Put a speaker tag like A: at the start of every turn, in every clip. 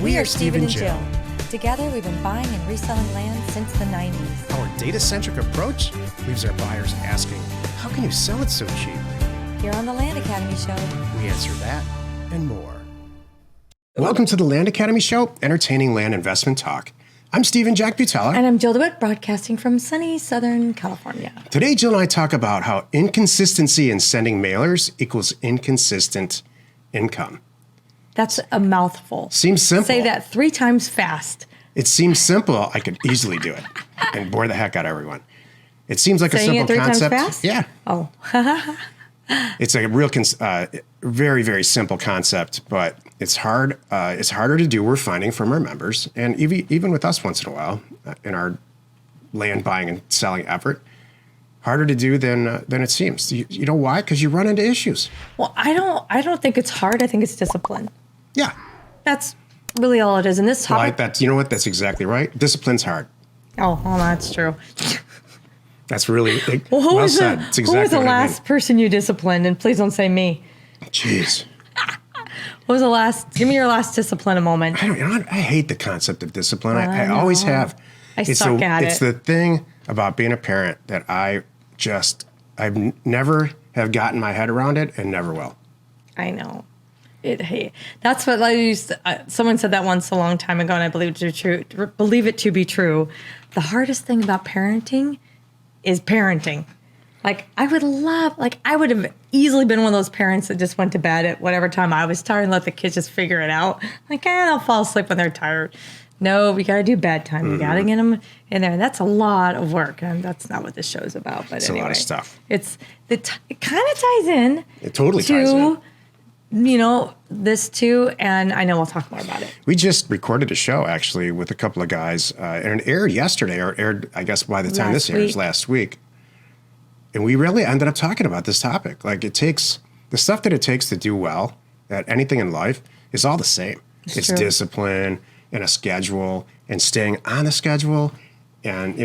A: We are Steve and Jill.
B: Together, we've been buying and reselling land since the 90s.
A: Our data-centric approach leaves our buyers asking, how can you sell it so cheap?
B: Here on the Land Academy Show,
A: We answer that and more. Welcome to the Land Academy Show, entertaining land investment talk. I'm Steve and Jack Butella.
B: And I'm Jill DeWitt, broadcasting from sunny Southern California.
A: Today, Jill and I talk about how inconsistency in sending mailers equals inconsistent income.
B: That's a mouthful.
A: Seems simple.
B: Say that 3 times fast.
A: It seems simple. I could easily do it and bore the heck out of everyone. It seems like
B: Saying
A: a simple
B: it 3
A: concept.
B: times fast?
A: Yeah.
B: Oh.
A: It's like a real, very, very simple concept, but it's hard. It's harder to do. We're finding from our members, and even with us once in a while in our land buying and selling effort, harder to do than it seems. You know why? Because you run into issues.
B: Well, I don't think it's hard. I think it's discipline.
A: Yeah.
B: That's really all it is. And this topic.
A: You know what? That's exactly right. Discipline's hard.
B: Oh, well, that's true.
A: That's really
B: well
A: said. It's exactly
B: who was the
A: what I
B: last person you disciplined? And please don't say me.
A: Jeez.
B: What was the last? Give me your last discipline moment.
A: I hate the concept of discipline. I always have.
B: It's the
A: thing about being a parent that I've never have gotten my head around it and never will.
B: I know. That's what I used. Someone said that once a long time ago, and I believe it to be true. The hardest thing about parenting is parenting. I would have easily been one of those parents that just went to bed at whatever time I was tired and let the kids just figure it out. They'll fall asleep when they're tired. No, we got to do bedtime. Mm-hmm. We got to get them in there. And that's a lot of work. And that's not what this show's about. But
A: it's
B: anyway,
A: a lot of stuff.
B: It kind of ties in.
A: It totally ties in.
B: This too, and I know we'll talk more about it.
A: We just recorded a show, actually, with a couple of guys, and it aired yesterday, or aired, I guess, by the time this airs last week. And we really ended up talking about this topic. It takes, the stuff that it takes to do well at anything in life is all the same. It's true. Discipline and a schedule and staying on a schedule and,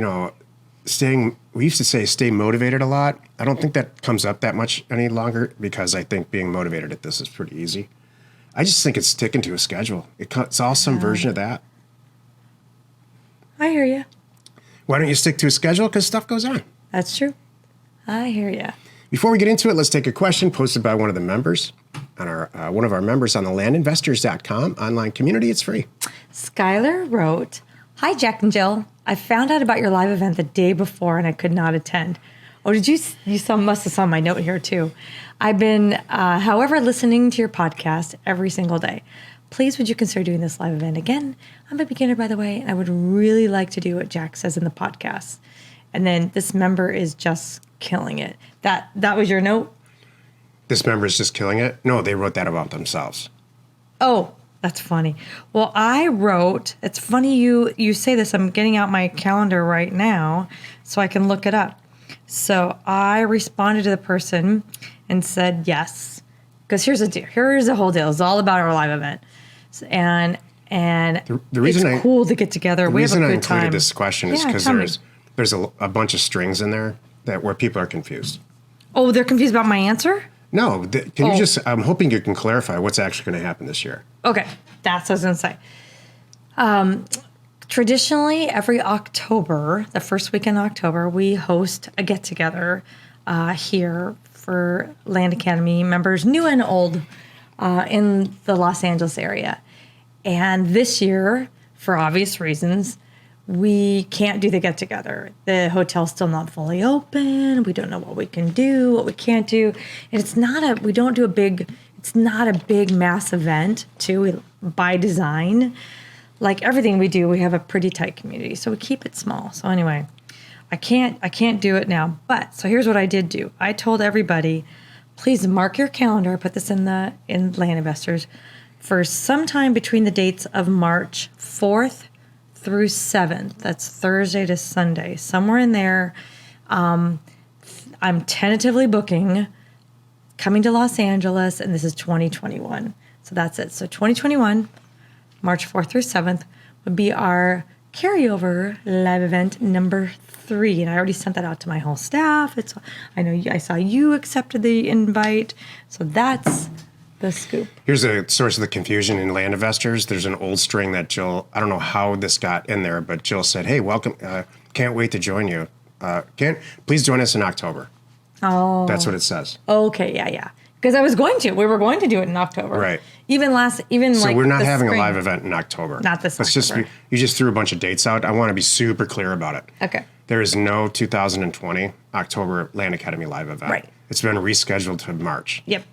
A: we used to say stay motivated a lot. I don't think that comes up that much any longer because I think being motivated at this is pretty easy. I just think it's sticking to a schedule. It's all some version of that.
B: I hear you.
A: Why don't you stick to a schedule? Because stuff goes on.
B: That's true. I hear you.
A: Before we get into it, let's take a question posted by one of the members on one of our members on the landinvestors.com online community. It's free.
B: Skylar wrote, "Hi, Jack and Jill. I found out about your live event the day before and I could not attend." Oh, did you? Must have saw my note here too. I've been, however, listening to your podcast every single day. Please, would you consider doing this live event again? I'm a beginner, by the way, and I would really like to do what Jack says in the podcast. And then this member is just killing it. That was your note?
A: This member is just killing it? No, they wrote that about themselves.
B: Oh, that's funny. Well, I wrote, it's funny you say this. I'm getting out my calendar right now so I can look it up. So I responded to the person and said yes. Because here's the whole deal. It's all about our live event. And
A: the reason
B: it's cool to get together. We have a good time.
A: The reason I included this question is because there's a bunch of strings in there where people are confused.
B: Oh, they're confused about my answer?
A: No. You just, I'm hoping you can clarify what's actually going to happen this year.
B: Okay. That's what I was going to say. Traditionally, every October, the first week in October, we host a get-together here for Land Academy members, new and old, in the Los Angeles area. And this year, for obvious reasons, we can't do the get-together. The hotel's still not fully open. We don't know what we can do, what we can't do. And it's not a big mass event, too, by design. Like everything we do, we have a pretty tight community, so we keep it small. So anyway, I can't do it now. But so here's what I did do. I told everybody, please mark your calendar. Put this in Land Investors for sometime between the dates of March 4th through 7th. That's Thursday to Sunday, somewhere in there. I'm tentatively booking coming to Los Angeles, and this is 2021. So that's it. So 2021. March 4th through 7th would be our carryover live event number 3. And I already sent that out to my whole staff. I saw you accepted the invite. So that's the scoop.
A: Here's a source of the confusion in land investors. There's an old string that Jill, I don't know how this got in there, but Jill said, hey, welcome. Can't wait to join you. Please join us in October.
B: Oh.
A: That's what it says.
B: Okay, yeah. Because we were going to do it in October.
A: Right.
B: So
A: we're not having a live event in October.
B: Not this October.
A: You just threw a bunch of dates out. I want to be super clear about it.
B: Okay.
A: There is no 2020 October Land Academy live event.
B: Right.
A: It's been rescheduled to March.
B: Yep.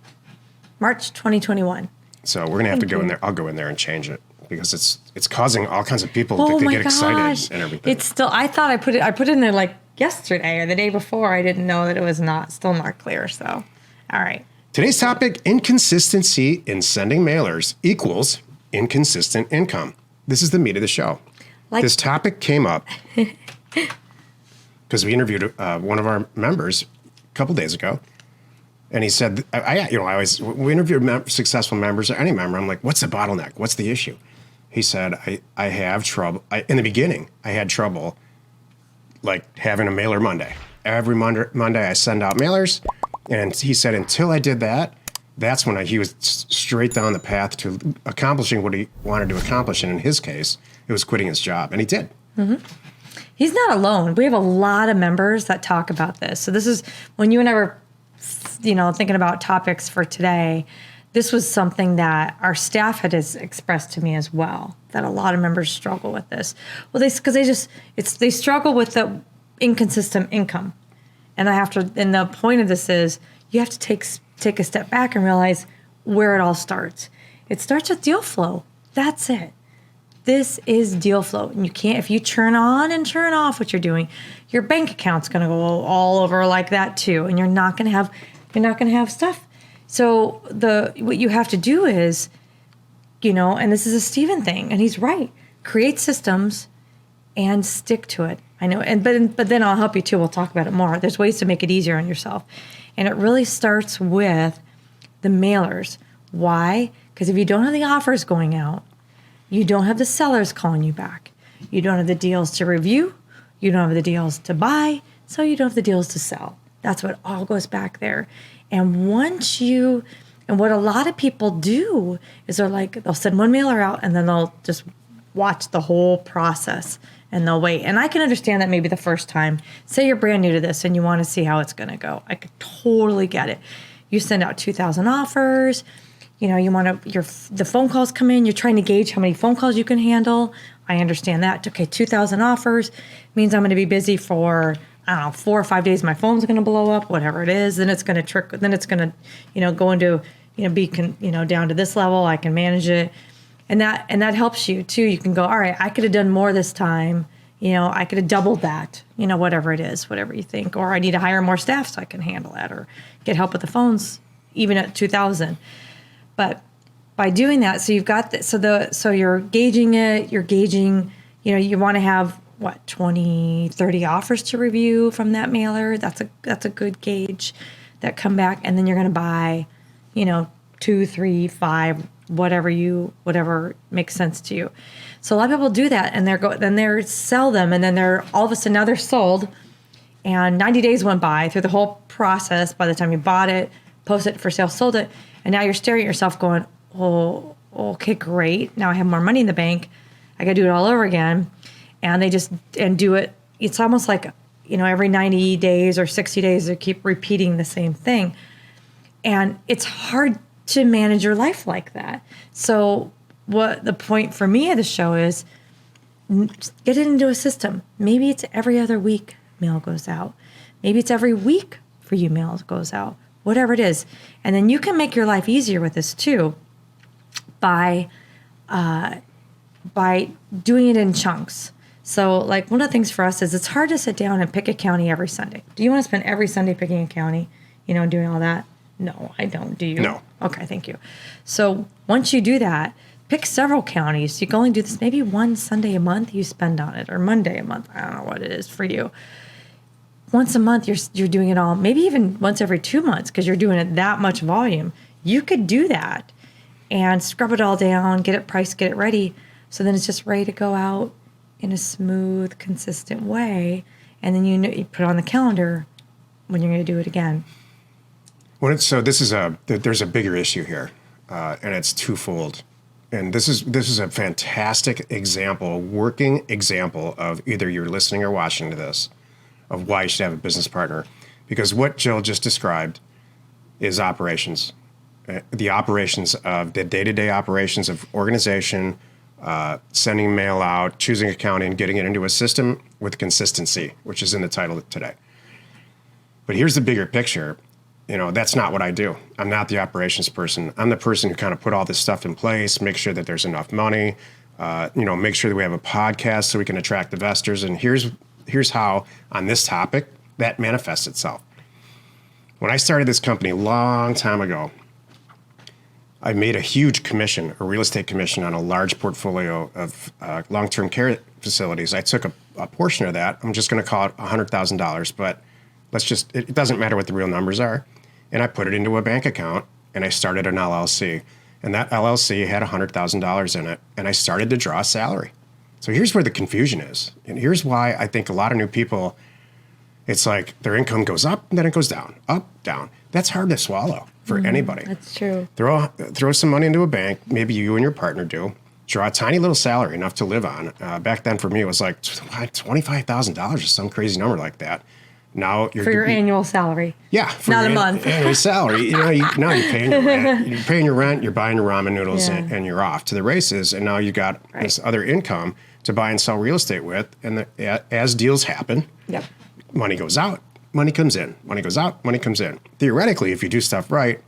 B: March 2021.
A: So we're going to have to go in there. I'll go in there and change it because it's causing all kinds of people to get excited and everything.
B: It's still, I thought I put it in there like yesterday or the day before. I didn't know that it was still not clear. So, all right.
A: Today's topic, inconsistency in sending mailers equals inconsistent income. This is the meat of the show. This topic came up because we interviewed one of our members a couple days ago. And he said, we interview successful members or any member. I'm like, what's the bottleneck? What's the issue? He said, I have trouble. In the beginning, I had trouble like having a mailer Monday. Every Monday I send out mailers. And he said, until I did that, that's when he was straight down the path to accomplishing what he wanted to accomplish. And in his case, it was quitting his job. And he did.
B: Mm-hmm. He's not alone. We have a lot of members that talk about this. So this is when you and I were, thinking about topics for today, this was something that our staff had expressed to me as well, that a lot of members struggle with this. Well, they struggle with the inconsistent income. And the point of this is you have to take a step back and realize where it all starts. It starts with deal flow. That's it. This is deal flow. And if you turn on and turn off what you're doing, your bank account's going to go all over like that too. And you're not going to have stuff. So what you have to do is, and this is a Stephen thing, and he's right. Create systems and stick to it. I know, but then I'll help you too. We'll talk about it more. There's ways to make it easier on yourself. And it really starts with the mailers. Why? Because if you don't have the offers going out, you don't have the sellers calling you back. You don't have the deals to review. You don't have the deals to buy. So you don't have the deals to sell. That's what all goes back there. And what a lot of people do is they'll send one mailer out and then they'll just watch the whole process. And they'll wait. And I can understand that maybe the first time. Say you're brand new to this and you want to see how it's going to go. I could totally get it. You send out 2,000 offers. You want the phone calls come in. You're trying to gauge how many phone calls you can handle. I understand that. Okay, 2,000 offers means I'm going to be busy for, 4 or 5 days. My phone's going to blow up, whatever it is. Then it's going to Then it's going to, go into, be, down to this level. I can manage it. And that helps you too. You can go, all right, I could have done more this time. I could have doubled that, whatever it is, whatever you think. Or I need to hire more staff so I can handle that or get help with the phones, even at 2,000. But by doing that, so you've got this, so you're gauging it, you want to have 20, 30 offers to review from that mailer. That's a good gauge that come back. And then you're going to buy, 2, 3, 5, whatever makes sense to you. So a lot of people do that and they sell them and then they're all of a sudden now they're sold and 90 days went by through the whole process. By the time you bought it, posted it for sale, sold it. And now you're staring at yourself going, oh, okay, great. Now I have more money in the bank. I got to do it all over again. And they just do it. It's almost like, every 90 days or 60 days, they keep repeating the same thing. And it's hard to manage your life like that. So what the point for me of the show is get it into a system. Maybe it's every other week mail goes out. Maybe it's every week for you mail goes out, whatever it is. And then you can make your life easier with this too by doing it in chunks. So one of the things for us is it's hard to sit down and pick a county every Sunday. Do you want to spend every Sunday picking a county, doing all that? No, I don't. Do you?
A: No.
B: Okay, thank you. So once you do that, pick several counties. You can only do this maybe one Sunday a month you spend on it, or Monday a month. I don't know what it is for you. Once a month, you're doing it all. Maybe even once every 2 months because you're doing it that much volume. You could do that and scrub it all down, get it priced, get it ready. So then it's just ready to go out in a smooth, consistent way. And then you put it on the calendar when you're going to do it again.
A: There's a bigger issue here. and it's twofold. And this is a fantastic example, working example of either you're listening or watching to this, of why you should have a business partner. Because what Jill just described is operations. The operations of the day-to-day operations of organization, sending mail out, choosing accounting, getting it into a system with consistency, which is in the title today. But here's the bigger picture. That's not what I do. I'm not the operations person. I'm the person who kind of put all this stuff in place, make sure that there's enough money, make sure that we have a podcast so we can attract investors. And here's how on this topic that manifests itself. When I started this company a long time ago, I made a huge commission, a real estate commission on a large portfolio of long-term care facilities. I took a portion of that. I'm just going to call it $100,000, but it doesn't matter what the real numbers are. And I put it into a bank account and I started an LLC. And that LLC had $100,000 in it. And I started to draw a salary. So here's where the confusion is. And here's why I think a lot of new people, it's like their income goes up and then it goes down, up, down. That's hard to swallow for anybody.
B: That's true.
A: Throw some money into a bank. Maybe you and your partner do. Draw a tiny little salary, enough to live on. Back then for me, it was like $25,000 or some crazy number like that. Now
B: for your annual salary.
A: Yeah, for
B: not
A: your
B: a month.
A: Annual salary. Now you're paying your rent. You're paying your rent. You're buying your ramen noodles, and you're off to the races. And now you got this other income to buy and sell real estate with. And as deals happen, money goes out, money comes in. Money goes out, money comes in. Theoretically, if you do stuff right,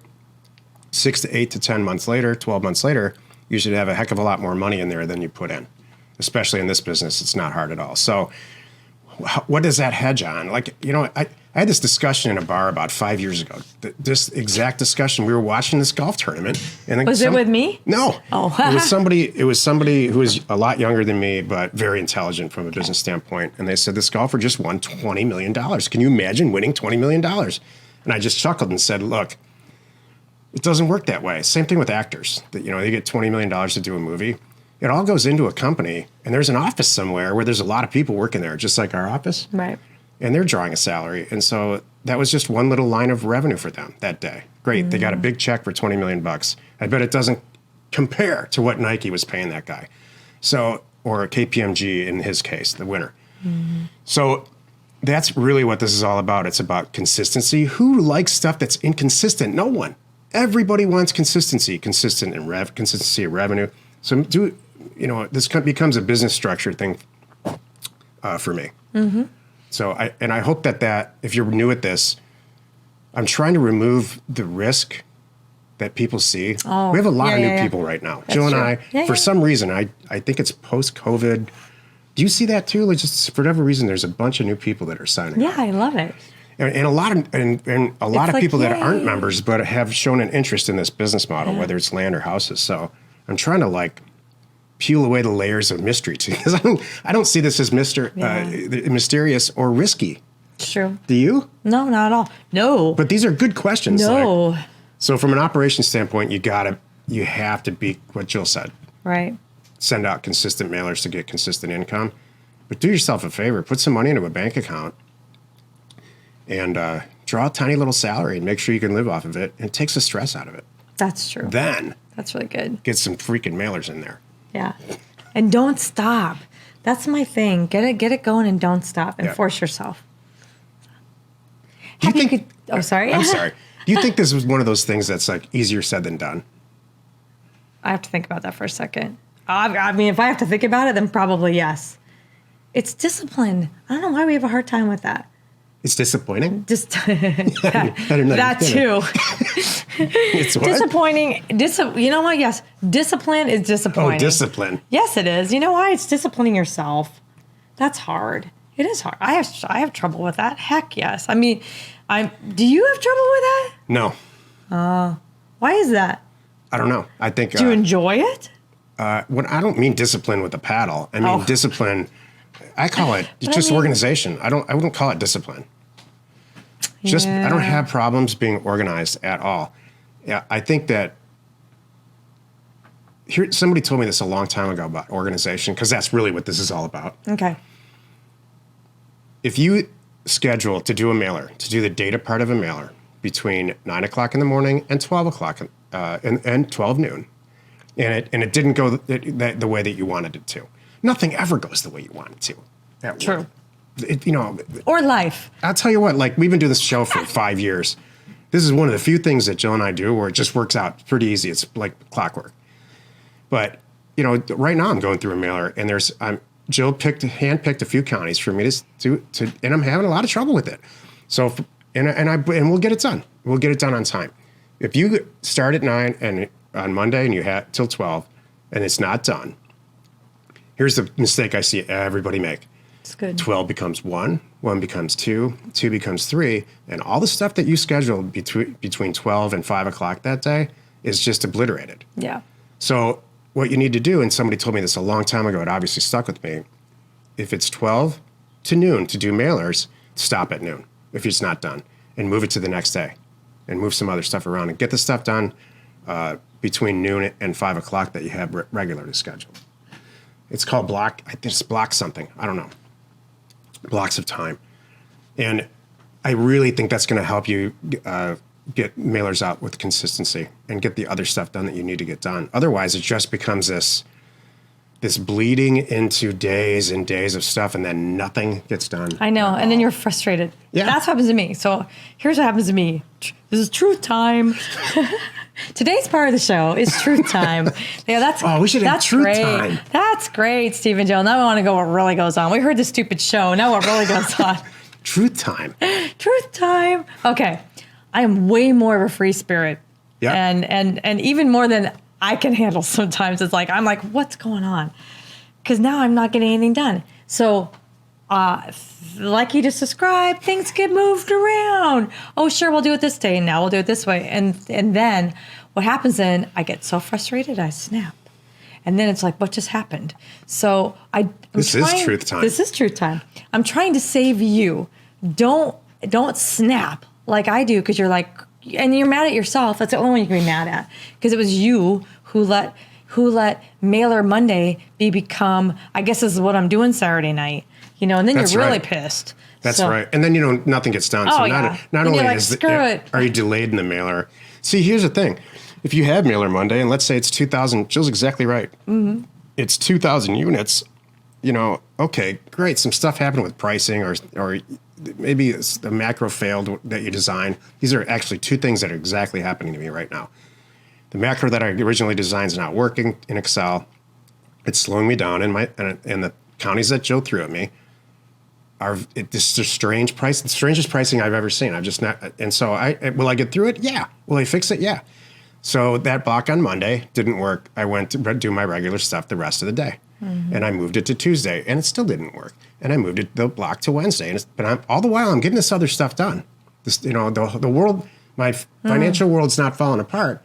A: 6 to 8 to 10 months later, 12 months later, you should have a heck of a lot more money in there than you put in. Especially in this business, it's not hard at all. So what does that hedge on? I had this discussion in a bar about 5 years ago. This exact discussion. We were watching this golf tournament. And
B: was it with me?
A: No.
B: Oh.
A: It was somebody who was a lot younger than me, but very intelligent from a business standpoint. And they said, this golfer just won $20 million. Can you imagine winning $20 million? And I just chuckled and said, look, it doesn't work that way. Same thing with actors. They get $20 million to do a movie. It all goes into a company, and there's an office somewhere where there's a lot of people working there, just like our office.
B: Right.
A: And they're drawing a salary. And so that was just one little line of revenue for them that day. Great. They got a big check for $20 million. I bet it doesn't compare to what Nike was paying that guy. So, or KPMG in his case, the winner. So that's really what this is all about. It's about consistency. Who likes stuff that's inconsistent? No one. Everybody wants consistency. Consistency of revenue. So this becomes a business structure thing for me. So I hope that if you're new at this, I'm trying to remove the risk that people see. We have a lot of new people right now. That's Jill and I, for some reason, I think it's post-COVID. Do you see that too? Like just for whatever reason, there's a bunch of new people that are signing up.
B: Yeah, I love it.
A: And a lot of people that aren't members but have shown an interest in this business model, whether it's land or houses. So I'm trying to peel away the layers of mystery too, because I don't see this as mysterious or risky.
B: It's true.
A: Do you?
B: No, not at all. No.
A: But these are good questions.
B: No.
A: So from an operations standpoint, you have to be what Jill said.
B: Right.
A: Send out consistent mailers to get consistent income. But do yourself a favor, put some money into a bank account and draw a tiny little salary and make sure you can live off of it, and it takes the stress out of it.
B: That's true.
A: Then
B: that's really good.
A: Get some freaking mailers in there.
B: Yeah. And don't stop. That's my thing. Get it going and don't stop and force yourself. Sorry.
A: I'm sorry. Do you think this was one of those things that's easier said than done?
B: I have to think about that for a second. I mean, if I have to think about it, then probably yes. It's discipline. I don't know why we have a hard time with that.
A: It's disappointing?
B: That too.
A: It's what?
B: Disappointing. You know what? Yes. Discipline is disappointing.
A: Oh, discipline.
B: Yes, it is. You know why? It's disciplining yourself. That's hard. It is hard. I have trouble with that. Heck yes. I mean, do you have trouble with that?
A: No.
B: Why is that?
A: I don't know. I think.
B: Do you enjoy it?
A: When I don't mean discipline with the paddle. I mean discipline. I call it organization. I wouldn't call it discipline. I don't have problems being organized at all. Yeah, I think that somebody told me this a long time ago about organization, because that's really what this is all about.
B: Okay.
A: If you schedule to do a mailer, to do the data part of a mailer between 9 o'clock in the morning and 12 o'clock and 12 noon. And it didn't go the way that you wanted it to. Nothing ever goes the way you want it to. At
B: True.
A: work.
B: Or life.
A: I'll tell you what, like we've been doing this show for 5 years. This is one of the few things that Jill and I do where it just works out. It's pretty easy. It's like clockwork. But, right now I'm going through a mailer and Jill handpicked a few counties for me to and I'm having a lot of trouble with it. So, and we'll get it done. We'll get it done on time. If you start at 9 and on Monday and you have till 12 and it's not done, here's the mistake I see everybody make.
B: It's good.
A: 12 becomes 1, 1 becomes 2, 2 becomes 3, and all the stuff that you scheduled between 12 and 5 o'clock that day is just obliterated.
B: Yeah.
A: So what you need to do, and somebody told me this a long time ago, it obviously stuck with me, if it's 12 to noon to do mailers, stop at noon if it's not done, and move it to the next day, and move some other stuff around, and get the stuff done between noon and 5 o'clock that you have regularly scheduled. It's called block something. I don't know. Blocks of time. And I really think that's going to help you get mailers out with consistency and get the other stuff done that you need to get done. Otherwise, it just becomes this bleeding into days and days of stuff, and then nothing gets done.
B: I know. And then you're frustrated.
A: Yeah.
B: That's what happens to me. So here's what happens to me. This is truth time. Today's part of the show is truth time. Yeah,
A: we should have truth
B: great.
A: time.
B: That's great, Stephen Joe. Now I want to go what really goes on. We heard the stupid show. Now what really goes on?
A: Truth time.
B: Truth time. Okay. I am way more of a free spirit.
A: Yeah.
B: And even more than I can handle sometimes. It's like, I'm like, what's going on? Because now I'm not getting anything done. So like you just described, things get moved around. Oh, sure, we'll do it this day, and now we'll do it this way. And then what happens then, I get so frustrated, I snap. And then it's like, what just happened? So
A: This is truth time.
B: This is truth time. I'm trying to save you. Don't snap like I do, because you're like, and you're mad at yourself. That's the only one you can be mad at, because it was you who let Mailer Monday become, I guess this is what I'm doing Saturday night. And then
A: That's
B: you're really
A: right.
B: pissed.
A: That's right. And then, nothing gets done.
B: Oh,
A: so
B: yeah.
A: not
B: And
A: only
B: you're like,
A: are you delayed in the mailer. See, here's the thing. If you have Mailer Monday, and let's say it's 2,000, Jill's exactly right. Mm-hmm. It's 2,000 units. Okay, great. Some stuff happened with pricing, or maybe the macro failed that you designed. These are actually two things that are exactly happening to me right now. The macro that I originally designed is not working in Excel. It's slowing me down, and the counties that Jill threw at me this is a strange price, the strangest pricing I've ever seen. I've just not, and so will I get through it? Yeah. Will I fix it? Yeah. So that block on Monday didn't work. I went to do my regular stuff the rest of the day, and I moved it to Tuesday, and it still didn't work. And I moved the block to Wednesday, but all the while I'm getting this other stuff done. The world, my financial world's not falling apart.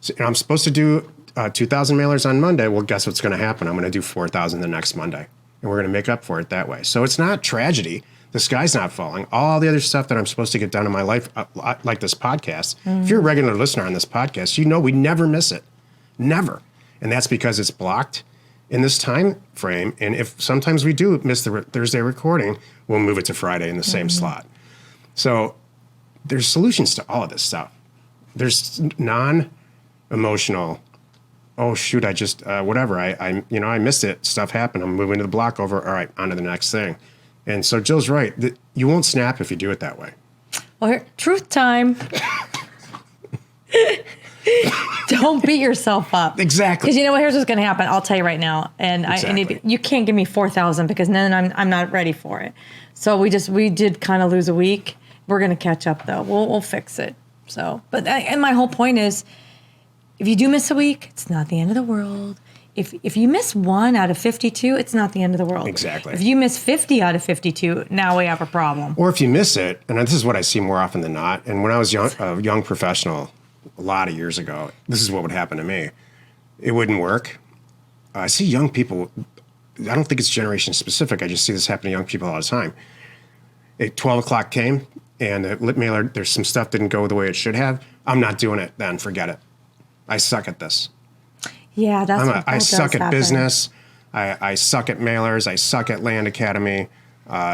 A: So, and I'm supposed to do 2,000 mailers on Monday. Well, guess what's going to happen? I'm going to do 4,000 the next Monday. And we're going to make up for it that way. So it's not tragedy. The sky's not falling. All the other stuff that I'm supposed to get done in my life, like this podcast. If you're a regular listener on this podcast, we never miss it. Never. And that's because it's blocked in this time frame. And if sometimes we do miss the Thursday recording, we'll move it to Friday in the same slot. So there's solutions to all of this stuff. There's non-emotional, oh shoot, I just whatever. I missed it. Stuff happened. I'm moving to the block over. All right, on to the next thing. And so Jill's right. You won't snap if you do it that way.
B: Well, truth time. Don't beat yourself up.
A: Exactly.
B: Because you know what? Here's what's going to happen. I'll tell you right now. And
A: exactly.
B: you can't give me 4,000 because then I'm not ready for it. So we did kind of lose a week. We're going to catch up though. We'll fix it. So, and my whole point is, if you do miss a week, it's not the end of the world. If you miss 1 out of 52, it's not the end of the world.
A: Exactly.
B: If you miss 50 out of 52, now we have a problem.
A: Or if you miss it, and this is what I see more often than not, and when I was a young professional a lot of years ago, this is what would happen to me. It wouldn't work. I see young people, I don't think it's generation specific, I just see this happen to young people all the time. 12 o'clock came, and the lit mailer, there's some stuff didn't go the way it should have. I'm not doing it then, forget it. I suck at this.
B: Yeah,
A: I suck at business. I suck at mailers. I suck at Land Academy.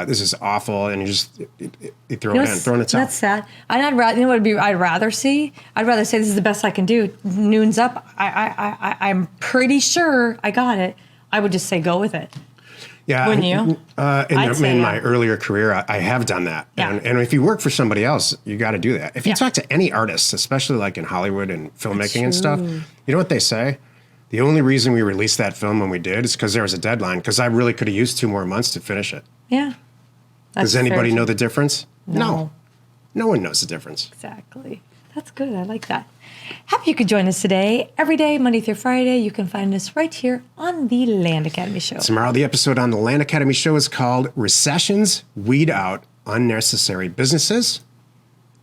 A: This is awful. And you just you throw it in, throw in the towel.
B: That's sad. And I'd rather, you know what I'd rather see? I'd rather say this is the best I can do. Noon's up. I'm pretty sure I got it. I would just say go with it.
A: Yeah.
B: Wouldn't you?
A: In my earlier career, I have done that.
B: Yeah.
A: And if you work for somebody else, you got to do that. If you talk to any artists, especially like in Hollywood and filmmaking and stuff, you know what they say? The only reason we released that film when we did is because there was a deadline, because I really could have used 2 more months to finish it.
B: Yeah.
A: Does anybody know the difference?
B: No.
A: No one knows the difference.
B: Exactly. That's good. I like that. Happy you could join us today. Every day, Monday through Friday, you can find us right here on the Land Academy Show.
A: Tomorrow, the episode on the Land Academy Show is called Recessions Weed Out Unnecessary Businesses.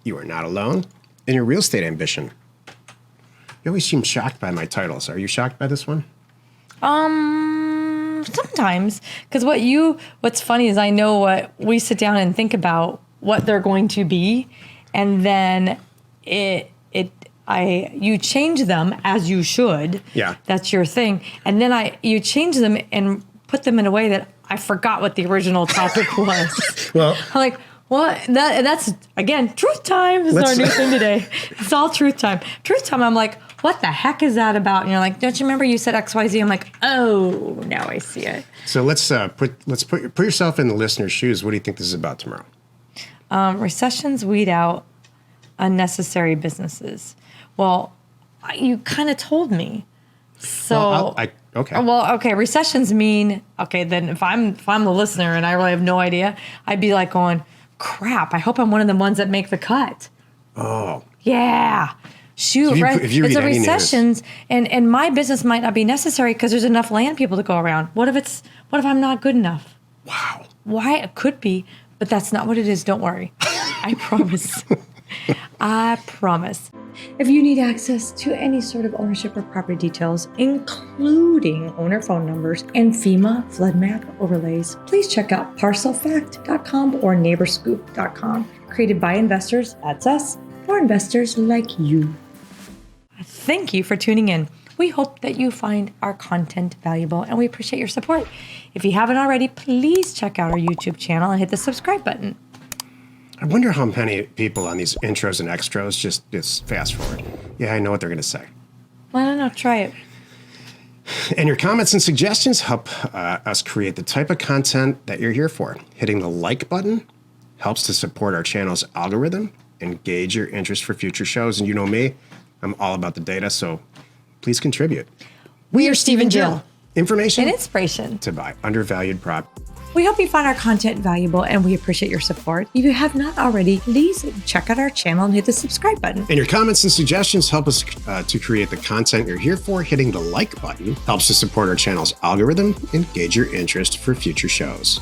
A: You are not alone in your real estate ambition. You always seem shocked by my titles. Are you shocked by this one?
B: Sometimes, because what's funny is I know what we sit down and think about what they're going to be, and then you change them as you should.
A: Yeah.
B: That's your thing. And then you change them and put them in a way that I forgot what the original topic was.
A: Well,
B: I'm like, what? That's, again, truth time. This is our new thing today. It's all truth time. Truth time, I'm like, what the heck is that about? And you're like, don't you remember you said XYZ? I'm like, oh, now I see it.
A: So let's put yourself in the listener's shoes. What do you think this is about tomorrow?
B: Recessions weed out unnecessary businesses. Well, you kind of told me. So
A: okay.
B: Well, okay. Recessions mean then if I'm the listener and I really have no idea, I'd be like going, crap. I hope I'm one of the ones that make the cut.
A: Oh.
B: Yeah. Shoot,
A: if you,
B: right?
A: If you
B: it's
A: read
B: a
A: any
B: recessions, and my business might not be necessary because there's enough land people to go around. What if I'm not good enough?
A: Wow.
B: Why? It could be, but that's not what it is. Don't worry. I promise. I promise. If you need access to any sort of ownership or property details, including owner phone numbers and FEMA flood map overlays, please check out parcelfact.com or neighborscoop.com. Created by investors, that's us, for investors like you. Thank you for tuning in. We hope that you find our content valuable, and we appreciate your support. If you haven't already, please check out our YouTube channel and hit the subscribe button.
A: I wonder how many people on these intros and extras just fast forward. Yeah, I know what they're going to say.
B: I don't know. Try it.
A: And your comments and suggestions help us create the type of content that you're here for. Hitting the like button helps to support our channel's algorithm and gauge your interest for future shows. And you know me, I'm all about the data, so please contribute.
B: We are Steve and Jill.
A: Information
B: and inspiration
A: to buy undervalued property.
B: We hope you find our content valuable, and we appreciate your support. If you have not already, please check out our channel and hit the subscribe button.
A: And your comments and suggestions help us to create the content you're here for. Hitting the like button helps to support our channel's algorithm and gauge your interest for future shows.